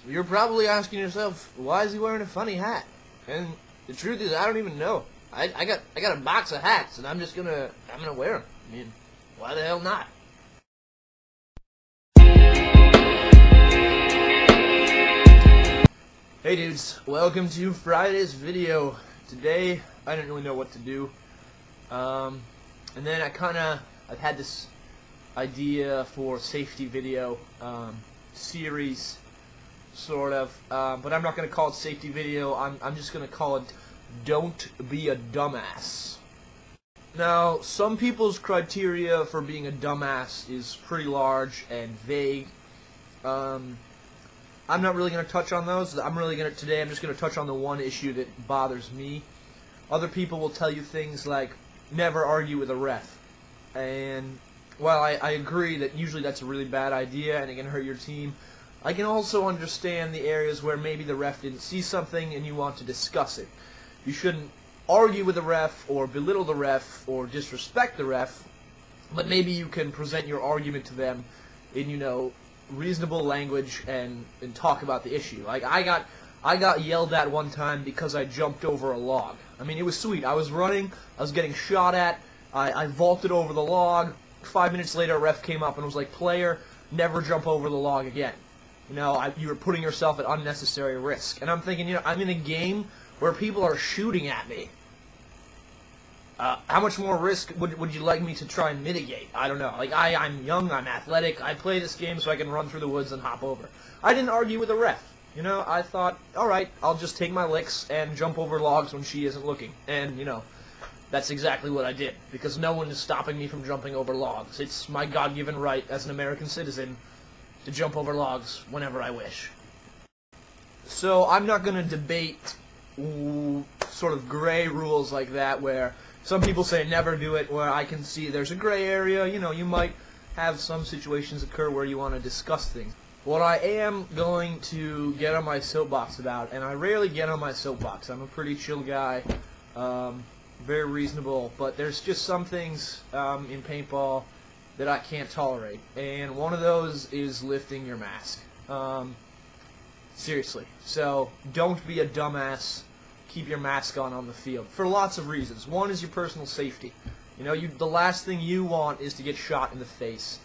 You're probably asking yourself, why is he wearing a funny hat? And the truth is, I don't even know. I got a box of hats, and I'm gonna wear them. I mean, why the hell not? Hey dudes, welcome to Friday's video. Today, I didn't really know what to do. And then I've had this idea for safety video series, sort of, but I'm not going to call it safety video. I'm just going to call it Don't Be a Dumbass. Now, some people's criteria for being a dumbass is pretty large and vague. I'm not really going to touch on those. Today I'm just going to touch on the one issue that bothers me. Other people will tell you things like, never argue with a ref. And while I agree that usually that's a really bad idea and it can hurt your team, I can also understand the areas where maybe the ref didn't see something and you want to discuss it. You shouldn't argue with the ref or belittle the ref or disrespect the ref, but maybe you can present your argument to them in, reasonable language and talk about the issue. Like I got yelled at one time because I jumped over a log. I mean, it was sweet. I was running, I was getting shot at, I vaulted over the log. 5 minutes later, a ref came up and was like, "Player, never jump over the log again. You were putting yourself at unnecessary risk." And I'm thinking, I'm in a game where people are shooting at me. How much more risk would you like me to try and mitigate? I don't know. Like, I'm young, I'm athletic, I play this game so I can run through the woods and hop over. I didn't argue with the ref. I thought, alright, I'll just take my licks and jump over logs when she isn't looking. And, that's exactly what I did, because no one is stopping me from jumping over logs. It's my God-given right as an American citizen to jump over logs whenever I wish. So I'm not going to debate sort of gray rules like that where some people say never do it, where I can see there's a gray area. You might have some situations occur where you want to discuss things. What I am going to get on my soapbox about, and I rarely get on my soapbox, I'm a pretty chill guy, very reasonable, but there's just some things in paintball that I can't tolerate, and one of those is lifting your mask. Seriously. So, don't be a dumbass. Keep your mask on the field, for lots of reasons. One is your personal safety. The last thing you want is to get shot in the face.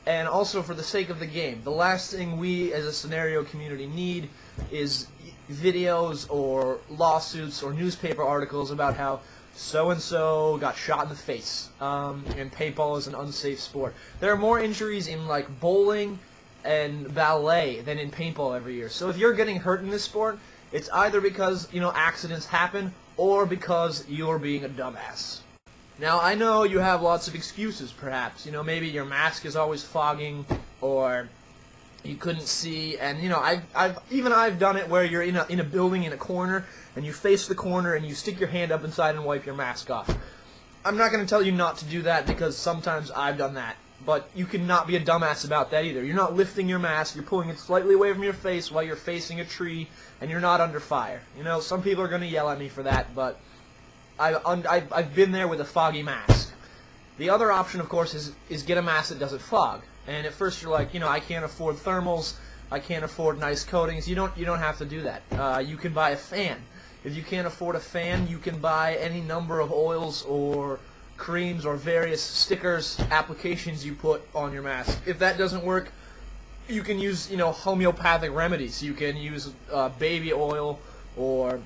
And also for the sake of the game, the last thing we as a scenario community need is videos or lawsuits or newspaper articles about how so-and-so got shot in the face, and paintball is an unsafe sport. There are more injuries in, like, bowling and ballet than in paintball every year. So if you're getting hurt in this sport, it's either because, accidents happen, or because you're being a dumbass. Now, I know you have lots of excuses, perhaps. Maybe your mask is always fogging, or you couldn't see, and, I've done it where you're in a building in a corner, and you face the corner, and you stick your hand up inside and wipe your mask off. I'm not going to tell you not to do that, because sometimes I've done that. But you cannot be a dumbass about that either. You're not lifting your mask, you're pulling it slightly away from your face while you're facing a tree, and you're not under fire. Some people are going to yell at me for that, but I've been there with a foggy mask. The other option, of course, is get a mask that doesn't fog. And at first you're like, I can't afford thermals, I can't afford nice coatings. You don't have to do that. You can buy a fan. If you can't afford a fan, you can buy any number of oils or creams or various stickers, applications you put on your mask. If that doesn't work, you can use, homeopathic remedies. You can use baby oil or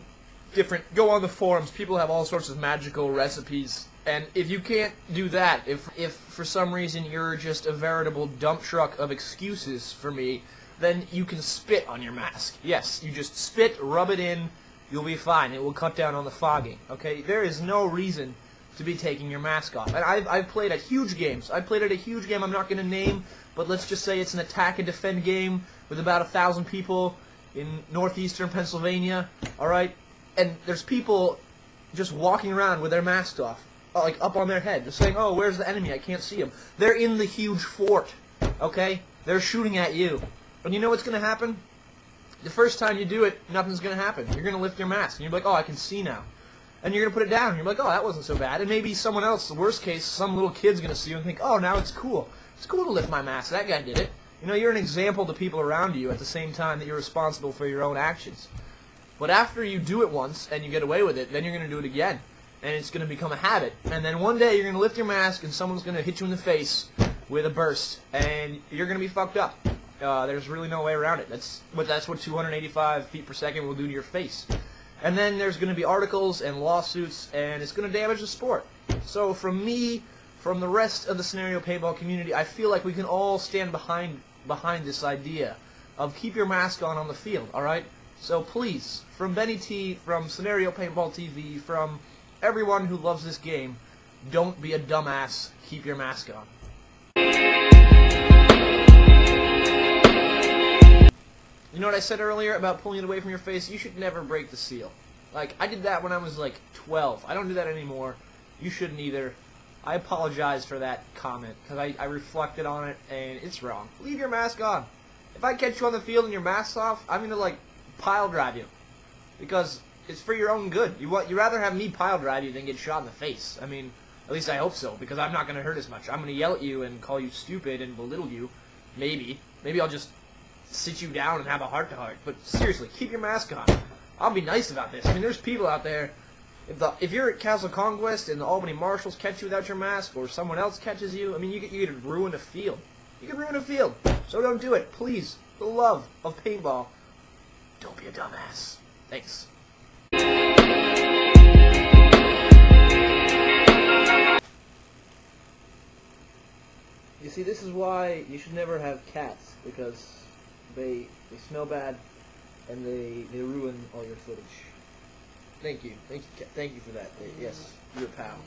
go on the forums. People have all sorts of magical recipes. And if you can't do that, if for some reason you're just a veritable dump truck of excuses for me, then you can spit on your mask. Yes, you just spit, rub it in, you'll be fine. It will cut down on the fogging. Okay, there is no reason to be taking your mask off. And I've played at huge games. I played at a huge game I'm not going to name, but let's just say it's an attack and defend game with about 1,000 people in northeastern Pennsylvania, alright? And there's people just walking around with their masks off, like up on their head, just saying, "Oh, where's the enemy? I can't see him." They're in the huge fort, okay? They're shooting at you. And you know what's going to happen? The first time you do it, nothing's going to happen. You're going to lift your mask, and you're like, "Oh, I can see now." And you're going to put it down, and you're like, "Oh, that wasn't so bad." And maybe someone else, the worst case, some little kid's going to see you and think, "Oh, now it's cool. It's cool to lift my mask. That guy did it." You know, you're an example to people around you at the same time that you're responsible for your own actions. But after you do it once and you get away with it, then you're going to do it again. And it's going to become a habit. And then one day you're going to lift your mask and someone's going to hit you in the face with a burst. And you're going to be fucked up. There's really no way around it. That's what 285 feet per second will do to your face. And then there's going to be articles and lawsuits, and it's going to damage the sport. So from me, from the rest of the scenario paintball community, I feel like we can all stand behind this idea of keep your mask on the field, alright? So please, from Benny T, from Scenario Paintball TV, from everyone who loves this game, don't be a dumbass, keep your mask on. You know what I said earlier about pulling it away from your face? You should never break the seal. Like, I did that when I was like 12. I don't do that anymore. You shouldn't either. I apologize for that comment, because I reflected on it, and it's wrong. Leave your mask on. If I catch you on the field and your mask's off, I'm going to, like, pile drive you. Because it's for your own good. You'd rather have me pile drive you than get shot in the face. I mean, at least I hope so, because I'm not going to hurt as much. I'm going to yell at you and call you stupid and belittle you. Maybe. Maybe I'll just sit you down and have a heart-to-heart. But seriously, keep your mask on. I'll be nice about this. I mean, there's people out there. If you're at Castle Conquest and the Albany Marshals catch you without your mask, or someone else catches you, I mean, you could ruin a field. You could ruin a field. So don't do it. Please. For the love of paintball, don't be a dumbass. Thanks. You see, this is why you should never have cats, because they smell bad and they ruin all your footage. Thank you for that. Yes, you're a pal.